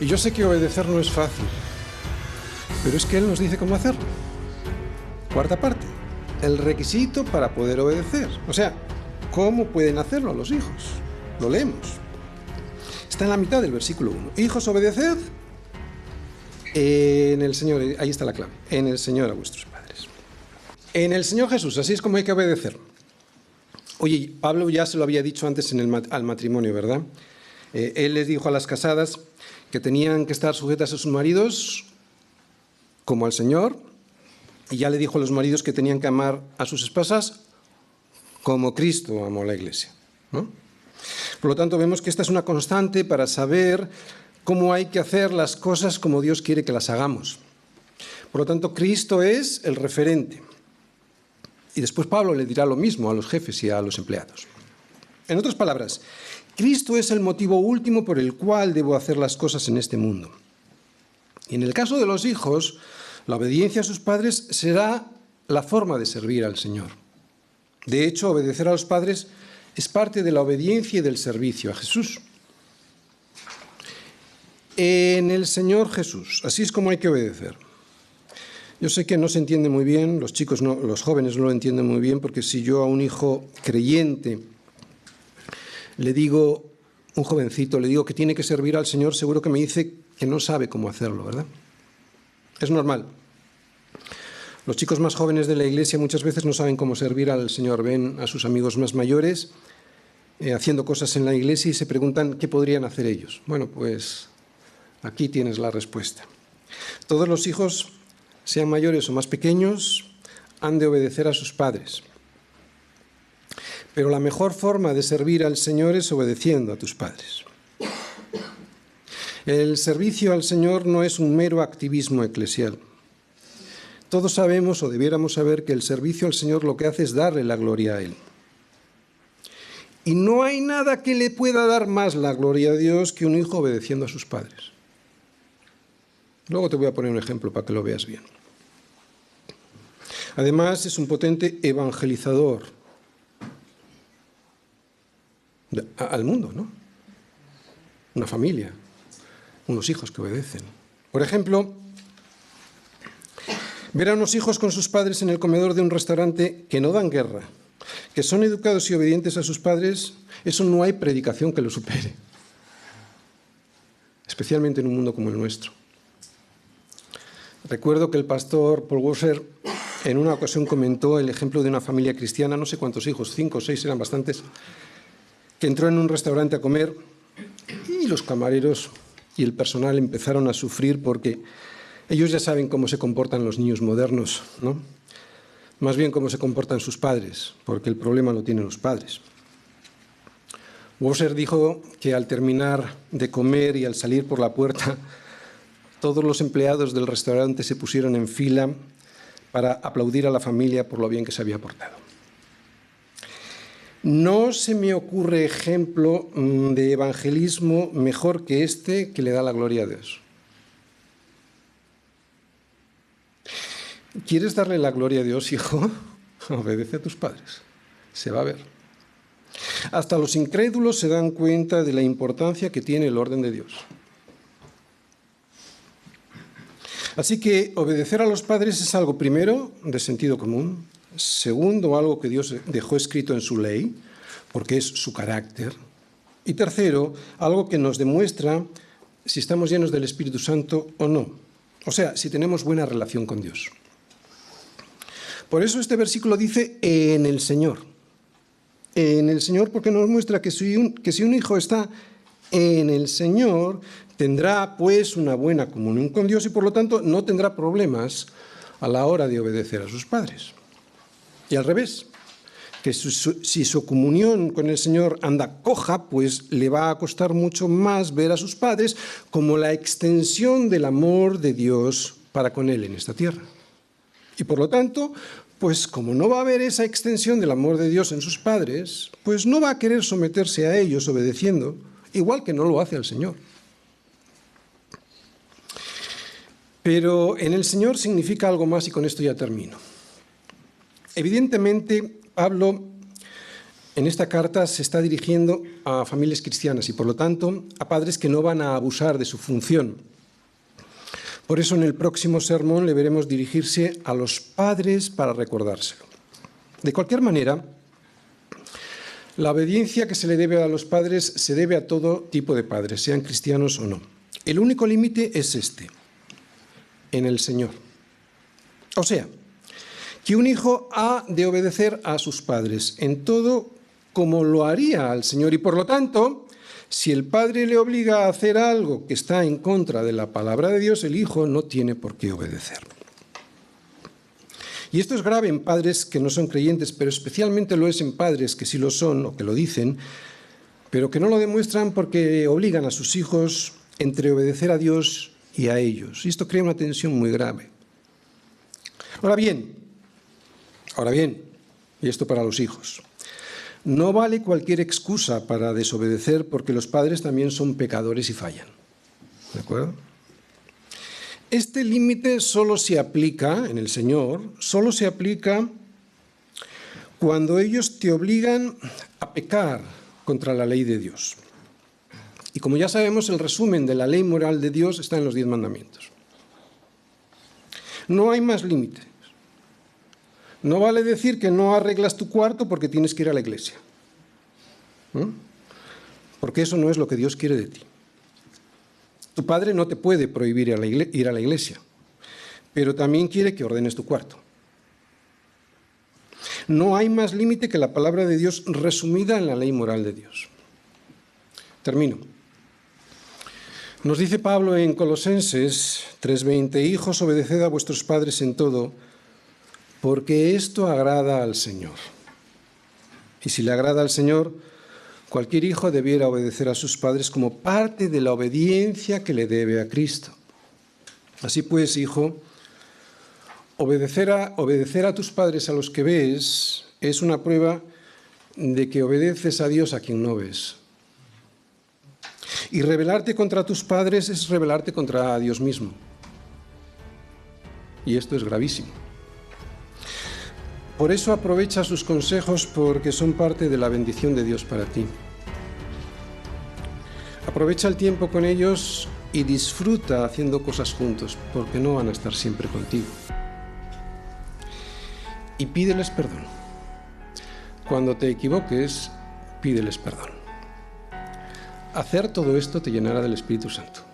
Y yo sé que obedecer no es fácil, pero es que Él nos dice cómo hacerlo. Cuarta parte, el requisito para poder obedecer. O sea, ¿cómo pueden hacerlo los hijos? Lo leemos. Está en la mitad del versículo 1. Hijos, obedeced en el Señor, ahí está la clave, en el Señor a vuestros padres. En el Señor Jesús, así es como hay que obedecer. Oye, Pablo ya se lo había dicho antes al matrimonio, ¿verdad? Él les dijo a las casadas que tenían que estar sujetas a sus maridos como al Señor, y ya le dijo a los maridos que tenían que amar a sus esposas como Cristo amó a la Iglesia, ¿no? Por lo tanto, vemos que esta es una constante para saber cómo hay que hacer las cosas como Dios quiere que las hagamos. Por lo tanto, Cristo es el referente. Y después Pablo le dirá lo mismo a los jefes y a los empleados. En otras palabras, Cristo es el motivo último por el cual debo hacer las cosas en este mundo. Y en el caso de los hijos, la obediencia a sus padres será la forma de servir al Señor. De hecho, obedecer a los padres es parte de la obediencia y del servicio a Jesús. En el Señor Jesús, así es como hay que obedecer. Yo sé que no se entiende muy bien, los chicos, no, los jóvenes no lo entienden muy bien, porque si yo a un hijo creyente le digo, un jovencito, le digo que tiene que servir al Señor, seguro que me dice que no sabe cómo hacerlo, ¿verdad? Es normal. Los chicos más jóvenes de la iglesia muchas veces no saben cómo servir al Señor. Ven a sus amigos más mayores haciendo cosas en la iglesia y se preguntan qué podrían hacer ellos. Bueno, pues aquí tienes la respuesta. Todos los hijos, sean mayores o más pequeños, han de obedecer a sus padres. Pero la mejor forma de servir al Señor es obedeciendo a tus padres. El servicio al Señor no es un mero activismo eclesial. Todos sabemos, o debiéramos saber, que el servicio al Señor lo que hace es darle la gloria a Él. Y no hay nada que le pueda dar más la gloria a Dios que un hijo obedeciendo a sus padres. Luego te voy a poner un ejemplo para que lo veas bien. Además, es un potente evangelizador al mundo, ¿no? Una familia, unos hijos que obedecen. Por ejemplo, ver a unos hijos con sus padres en el comedor de un restaurante que no dan guerra, que son educados y obedientes a sus padres, eso no hay predicación que lo supere. Especialmente en un mundo como el nuestro. Recuerdo que el pastor Paul Washer en una ocasión comentó el ejemplo de una familia cristiana, no sé cuántos hijos, 5 o 6 eran bastantes, que entró en un restaurante a comer y los camareros y el personal empezaron a sufrir porque ellos ya saben cómo se comportan los niños modernos, ¿no? Más bien cómo se comportan sus padres, porque el problema lo tienen los padres. Washer dijo que al terminar de comer y al salir por la puerta, todos los empleados del restaurante se pusieron en fila para aplaudir a la familia por lo bien que se había portado. No se me ocurre ejemplo de evangelismo mejor que este que le da la gloria a Dios. ¿Quieres darle la gloria a Dios, hijo? Obedece a tus padres. Se va a ver. Hasta los incrédulos se dan cuenta de la importancia que tiene el orden de Dios. Así que obedecer a los padres es algo, primero, de sentido común. Segundo, algo que Dios dejó escrito en su ley, porque es su carácter. Y tercero, algo que nos demuestra si estamos llenos del Espíritu Santo o no. O sea, si tenemos buena relación con Dios. Por eso este versículo dice en el Señor. En el Señor, porque nos muestra que si un hijo está en el Señor, tendrá pues una buena comunión con Dios y por lo tanto no tendrá problemas a la hora de obedecer a sus padres. Y al revés, que si su comunión con el Señor anda coja, pues le va a costar mucho más ver a sus padres como la extensión del amor de Dios para con Él en esta tierra. Y por lo tanto, pues como no va a haber esa extensión del amor de Dios en sus padres, pues no va a querer someterse a ellos obedeciendo, igual que no lo hace al Señor. Pero en el Señor significa algo más y con esto ya termino. Evidentemente, Pablo en esta carta se está dirigiendo a familias cristianas y, por lo tanto, a padres que no van a abusar de su función. Por eso, en el próximo sermón le veremos dirigirse a los padres para recordárselo. De cualquier manera, la obediencia que se le debe a los padres se debe a todo tipo de padres, sean cristianos o no. El único límite es este, en el Señor. O sea, que un hijo ha de obedecer a sus padres en todo como lo haría al Señor, y por lo tanto, si el padre le obliga a hacer algo que está en contra de la palabra de Dios, el hijo no tiene por qué obedecer. Y esto es grave en padres que no son creyentes, pero especialmente lo es en padres que sí lo son o que lo dicen, pero que no lo demuestran porque obligan a sus hijos entre obedecer a Dios y a ellos. Y esto crea una tensión muy grave. Ahora bien, y esto para los hijos, no vale cualquier excusa para desobedecer porque los padres también son pecadores y fallan. ¿De acuerdo? Este límite solo se aplica, en el Señor, solo se aplica cuando ellos te obligan a pecar contra la ley de Dios. Y como ya sabemos, el resumen de la ley moral de Dios está en los 10 mandamientos. No hay más límites. No vale decir que no arreglas tu cuarto porque tienes que ir a la iglesia. Porque eso no es lo que Dios quiere de ti. Tu padre no te puede prohibir ir a la iglesia, pero también quiere que ordenes tu cuarto. No hay más límite que la palabra de Dios resumida en la ley moral de Dios. Termino. Nos dice Pablo en Colosenses 3:20, hijos, obedeced a vuestros padres en todo, porque esto agrada al Señor. Y si le agrada al Señor, cualquier hijo debiera obedecer a sus padres como parte de la obediencia que le debe a Cristo. Así pues, hijo, obedecer a tus padres a los que ves es una prueba de que obedeces a Dios a quien no ves. Y rebelarte contra tus padres es rebelarte contra Dios mismo. Y esto es gravísimo. Por eso aprovecha sus consejos, porque son parte de la bendición de Dios para ti. Aprovecha el tiempo con ellos y disfruta haciendo cosas juntos, porque no van a estar siempre contigo. Y pídeles perdón. Cuando te equivoques, pídeles perdón. Hacer todo esto te llenará del Espíritu Santo.